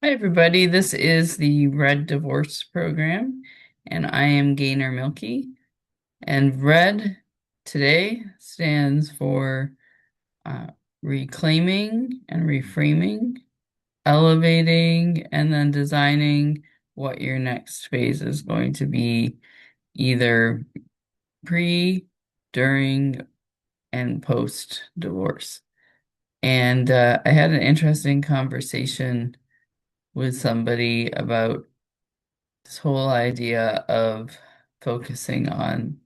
Hi, everybody. This is the R.E.D divorce program, and I am Gaynor Meilke. And R.E.D today stands for uh, reclaiming and reframing, elevating, and then designing what your next phase is going to be, either pre, during, and post divorce. And I had an interesting conversation with somebody about this whole idea of focusing on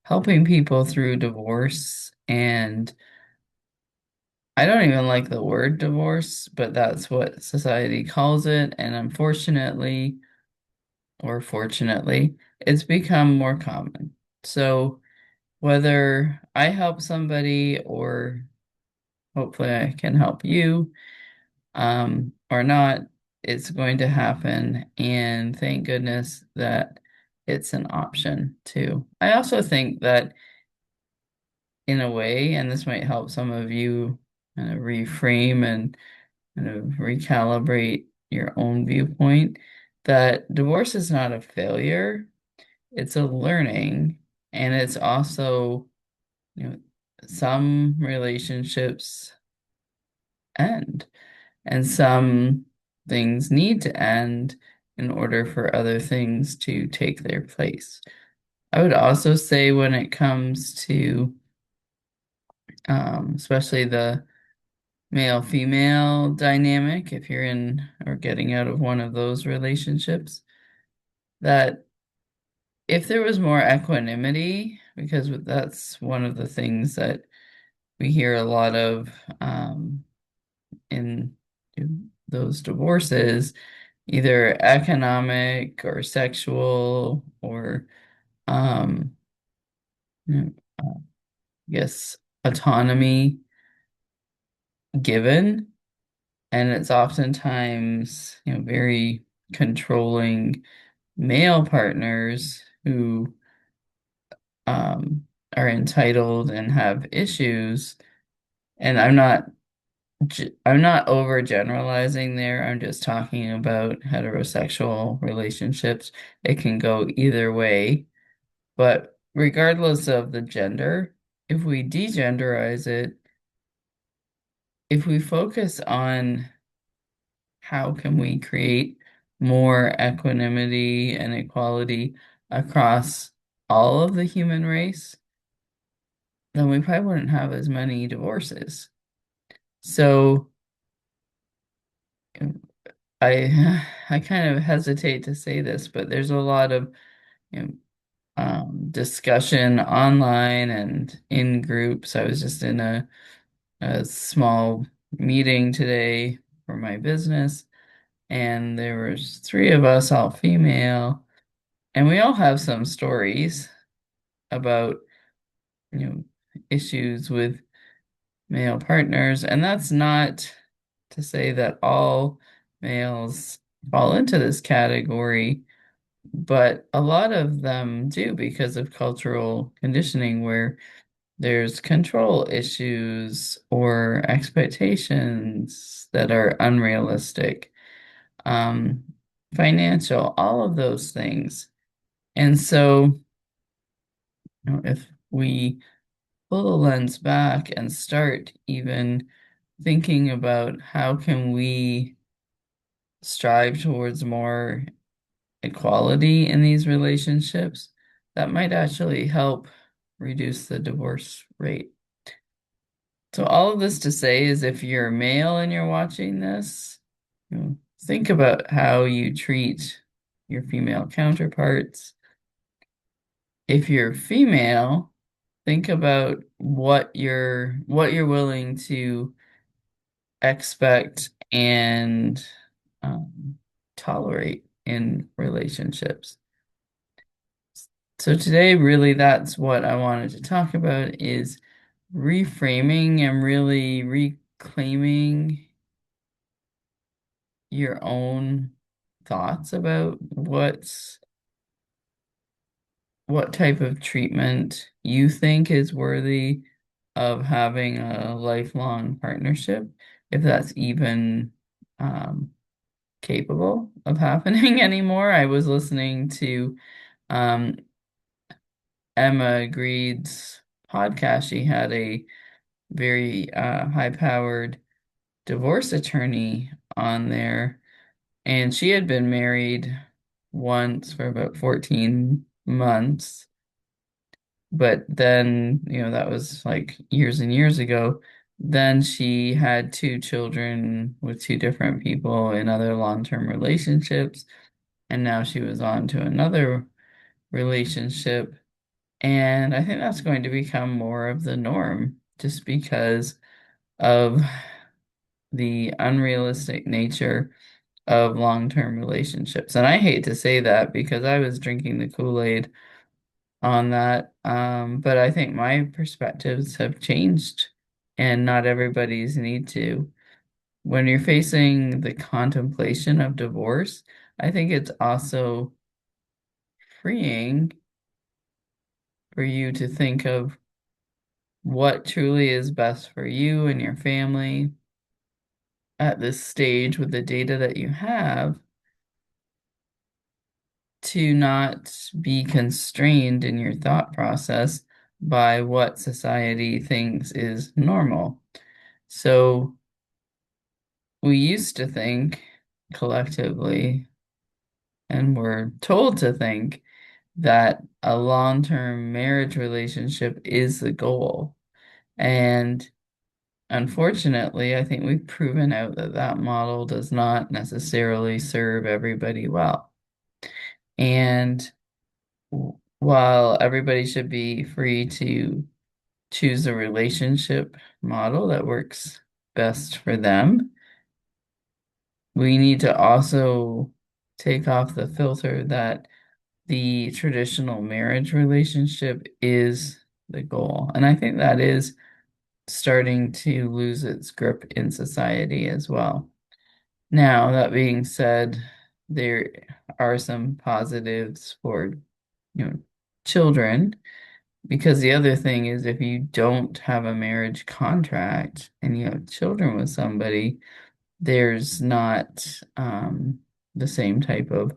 helping people through divorce. And I don't even like the word divorce, but that's what society calls it. And unfortunately, or fortunately, it's become more common. So whether I help somebody or hopefully I can help you, or not, it's going to happen. And thank goodness that it's an option too. I also think that in a way, and this might help some of you kind of reframe and kind of recalibrate your own viewpoint, that divorce is not a failure, it's a learning. And it's also, you know, some relationships end. And some things need to end in order for other things to take their place. I would also say when it comes to, especially the male-female dynamic, if you're in or getting out of one of those relationships, that if there was more equanimity, because that's one of the things that we hear a lot of in those divorces, either economic or sexual or um you know, I guess autonomy given, and it's oftentimes very controlling male partners who um are entitled and have issues. And I'm not overgeneralizing there. I'm just talking about heterosexual relationships. It can go either way. But regardless of the gender, if we degenderize it, if we focus on how can we create more equanimity and equality across all of the human race, then we probably wouldn't have as many divorces. So I kind of hesitate to say this, but there's a lot of you know, discussion online and in groups. I was just in a small meeting today for my business, and there was three of us, all female, and we all have some stories about, you know, issues with male partners. And that's not to say that all males fall into this category, but a lot of them do because of cultural conditioning where there's control issues or expectations that are unrealistic, um, financial, all of those things. And so, if we pull the lens back and start even thinking about how can we strive towards more equality in these relationships, that might actually help reduce the divorce rate. So all of this to say is if you're male and you're watching this, think about how you treat your female counterparts. If you're female, think about what you're willing to expect and um, tolerate in relationships. So today, really, that's what I wanted to talk about is reframing and really reclaiming your own thoughts about what type of treatment you think is worthy of having a lifelong partnership, if that's even um, capable of happening anymore. I was listening to um, Emma Greed's podcast. She had a very high-powered divorce attorney on there, and she had been married once for about 14 months. But then, that was like years and years ago. Then she had two children with two different people in other long-term relationships. And now she was on to another relationship. And I think that's going to become more of the norm just because of the unrealistic nature of long-term relationships. And I hate to say that because I was drinking the Kool-Aid on that. But I think my perspectives have changed and not everybody's need to. When you're facing the contemplation of divorce, I think it's also freeing for you to think of what truly is best for you and your family at this stage with the data that you have to not be constrained in your thought process by what society thinks is normal. So we used to think collectively, and we're told to think that a long-term marriage relationship is the goal. And unfortunately, I think we've proven out that that model does not necessarily serve everybody well. And while everybody should be free to choose a relationship model that works best for them, we need to also take off the filter that the traditional marriage relationship is the goal. And I think that is starting to lose its grip in society as well. Now, that being said, there are some positives for, you know, children, because the other thing is if you don't have a marriage contract and you have children with somebody, there's not the same type of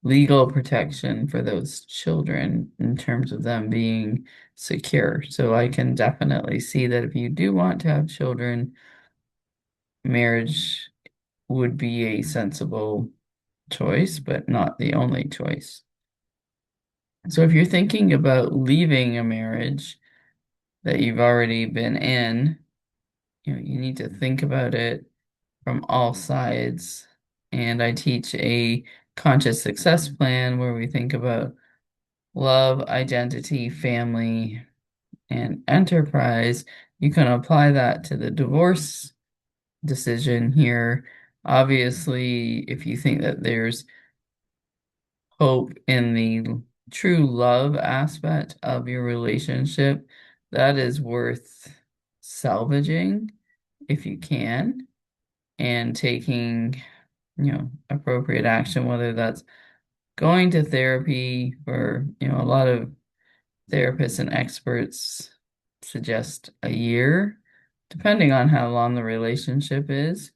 legal protection for those children in terms of them being secure. So I can definitely see that if you do want to have children, marriage would be a sensible choice, but not the only choice. So if you're thinking about leaving a marriage that you've already been in, you need to think about it from all sides. And I teach a conscious success plan where we think about love, identity, family, and enterprise. You can apply that to the divorce decision here. Obviously, if you think that there's hope in the true love aspect of your relationship, that is worth salvaging if you can and taking, appropriate action, whether that's going to therapy for, a lot of therapists and experts suggest a year, depending on how long the relationship is.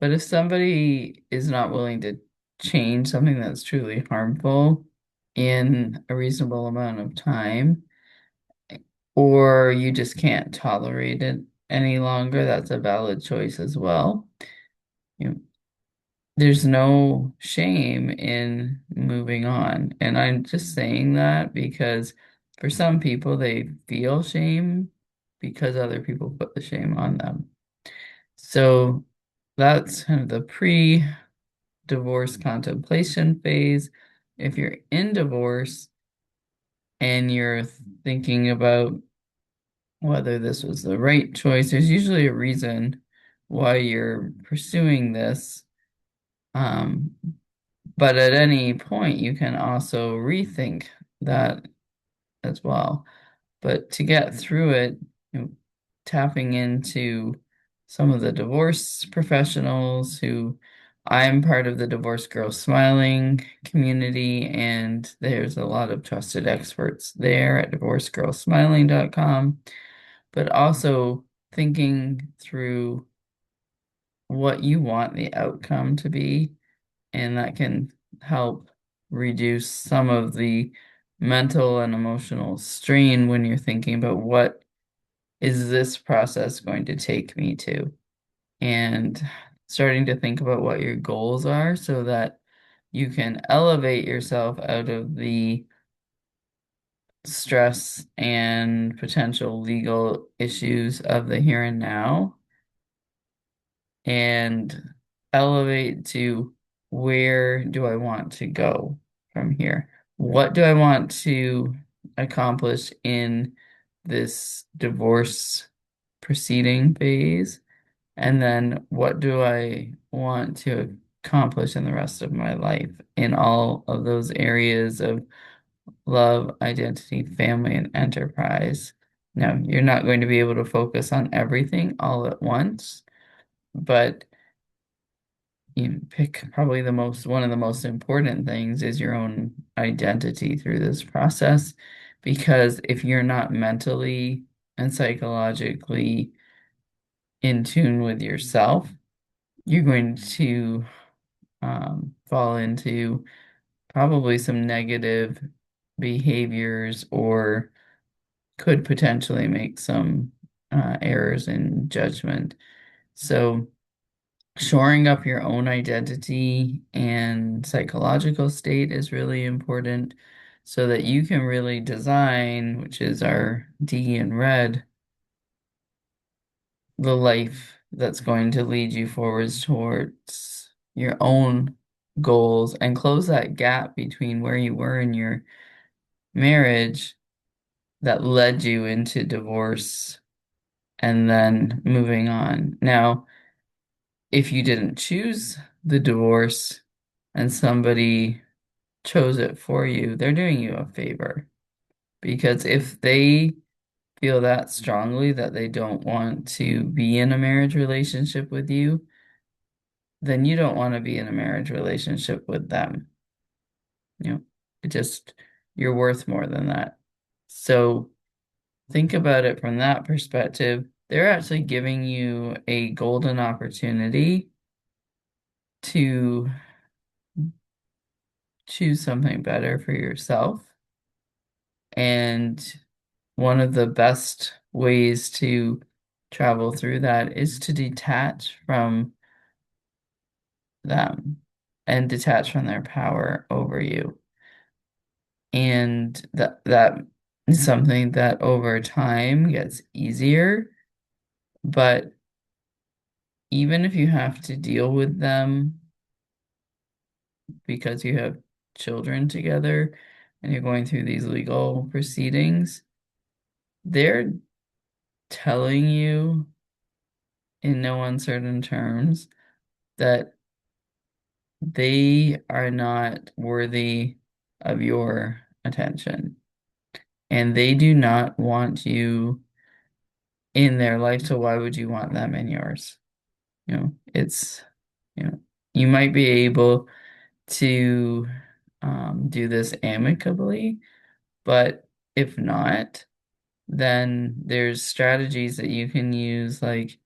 But if somebody is not willing to change something that's truly harmful in a reasonable amount of time, or you just can't tolerate it any longer, that's a valid choice as well. You know, there's no shame in moving on. And I'm just saying that because for some people, they feel shame because other people put the shame on them. So that's kind of the pre-divorce contemplation phase. If you're in divorce and you're thinking about whether this was the right choice, there's usually a reason why you're pursuing this. Um, But at any point, you can also rethink that as well. But to get through it, tapping into some of the divorce professionals who I'm part of the Divorce Girls Smiling community, and there's a lot of trusted experts there at divorcegirlsmiling.com, but also thinking through what you want the outcome to be and that can help reduce some of the mental and emotional strain when you're thinking about what is this process going to take me to, and starting to think about what your goals are so that you can elevate yourself out of the stress and potential legal issues of the here and now and elevate to where do I want to go from here? What do I want to accomplish in this divorce proceeding phase? And then what do I want to accomplish in the rest of my life in all of those areas of love, identity, family, and enterprise? Now, you're not going to be able to focus on everything all at once, but you pick probably one of the most important things is your own identity through this process. Because if you're not mentally and psychologically in tune with yourself, you're going to fall into probably some negative behaviors or could potentially make some errors in judgment. So, shoring up your own identity and psychological state is really important so that you can really design, which is our D in red, the life that's going to lead you forwards towards your own goals and close that gap between where you were in your marriage that led you into divorce and then moving on. Now, if you didn't choose the divorce and somebody chose it for you, they're doing you a favor. Because if they feel that strongly that they don't want to be in a marriage relationship with you, then you don't want to be in a marriage relationship with them. You know, it just, you're worth more than that. So think about it from that perspective. They're actually giving you a golden opportunity to choose something better for yourself. And one of the best ways to travel through that is to detach from them and detach from their power over you. And that is something that over time gets easier, but even if you have to deal with them because you have children together and you're going through these legal proceedings, they're telling you in no uncertain terms that they are not worthy of your attention and they do not want you in their life, so why would you want them in yours? It's, you know, you might be able to do this amicably, but if not, then there's strategies that you can use like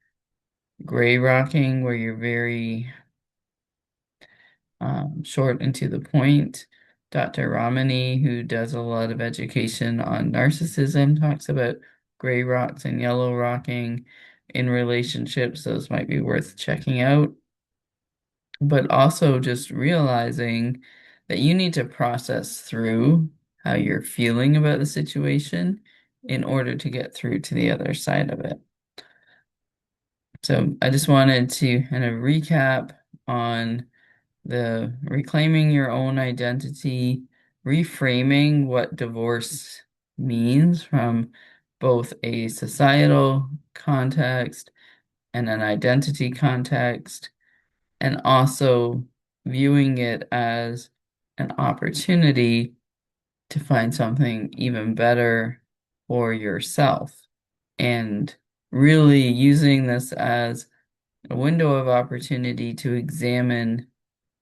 gray rocking, where you're very short and to the point. Dr. Ramani, who does a lot of education on narcissism, talks about gray rocks and yellow rocking in relationships. Those might be worth checking out. But also just realizing that you need to process through how you're feeling about the situation in order to get through to the other side of it. So I just wanted to kind of recap on the reclaiming your own identity, reframing what divorce means from both a societal context and an identity context, and also viewing it as an opportunity to find something even better for yourself, and really using this as a window of opportunity to examine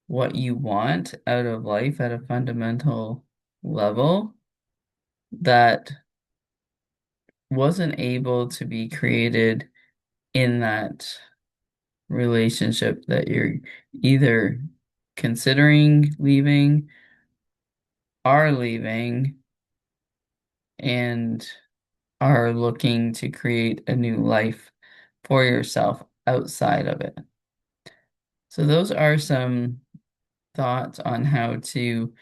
what you want out of life at a fundamental level that wasn't able to be created in that relationship that you're either considering leaving, are leaving, and are looking to create a new life for yourself outside of it. So those are some thoughts on how to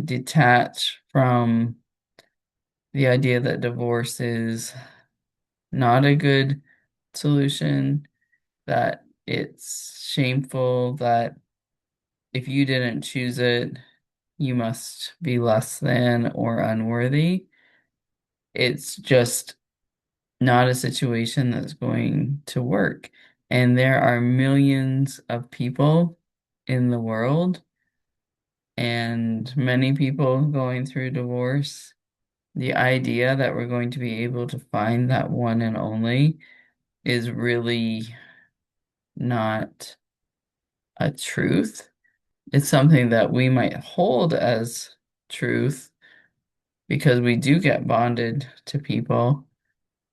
detach from the idea that divorce is not a good solution, that it's shameful, that if you didn't choose it, you must be less than or unworthy. It's just not a situation that's going to work. And there are millions of people in the world and many people going through divorce. The idea that we're going to be able to find that one and only is really not a truth. It's something that we might hold as truth because we do get bonded to people,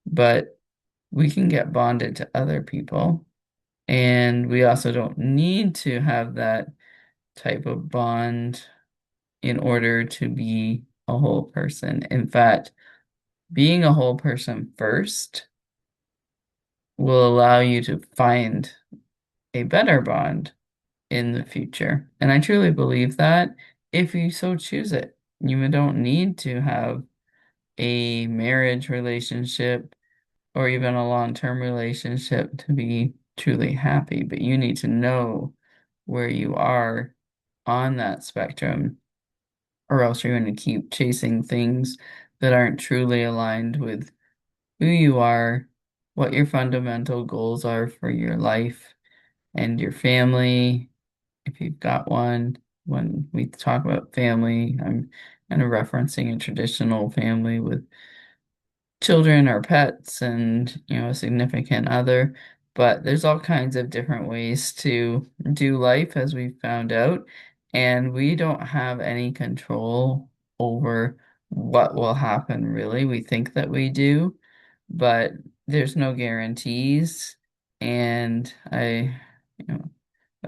but we can get bonded to other people. And we also don't need to have that type of bond in order to be a whole person. In fact, being a whole person first will allow you to find a better bond in the future. And I truly believe that if you so choose it, you don't need to have a marriage relationship or even a long-term relationship to be truly happy, but you need to know where you are on that spectrum, or else you're going to keep chasing things that aren't truly aligned with who you are, what your fundamental goals are for your life and your family, if you've got one. When we talk about family, I'm kind of referencing a traditional family with children or pets and, a significant other. But there's all kinds of different ways to do life, as we've found out, and we don't have any control over what will happen, really. We think that we do, but there's no guarantees. And I've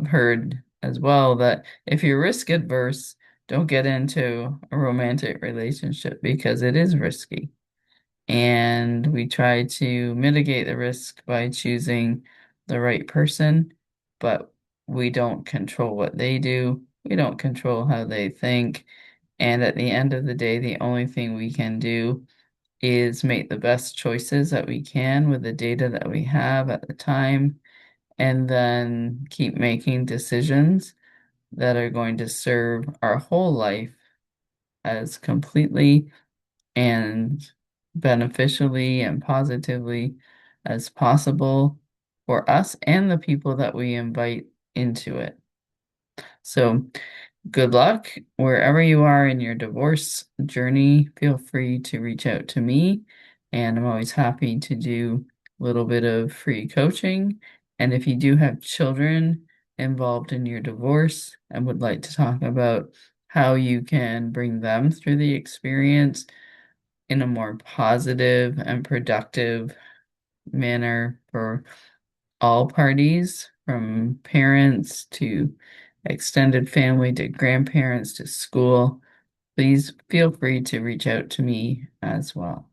heard as well that if you're risk adverse, don't get into a romantic relationship because it is risky. And we try to mitigate the risk by choosing the right person, but we don't control what they do. We don't control how they think. And at the end of the day, the only thing we can do is make the best choices that we can with the data that we have at the time, and then keep making decisions that are going to serve our whole life as completely and beneficially and positively as possible for us and the people that we invite into it. So, good luck wherever you are in your divorce journey. Feel free to reach out to me, and I'm always happy to do a little bit of free coaching. And if you do have children involved in your divorce and would like to talk about how you can bring them through the experience in a more positive and productive manner for all parties, from parents to extended family to grandparents to school, please feel free to reach out to me as well.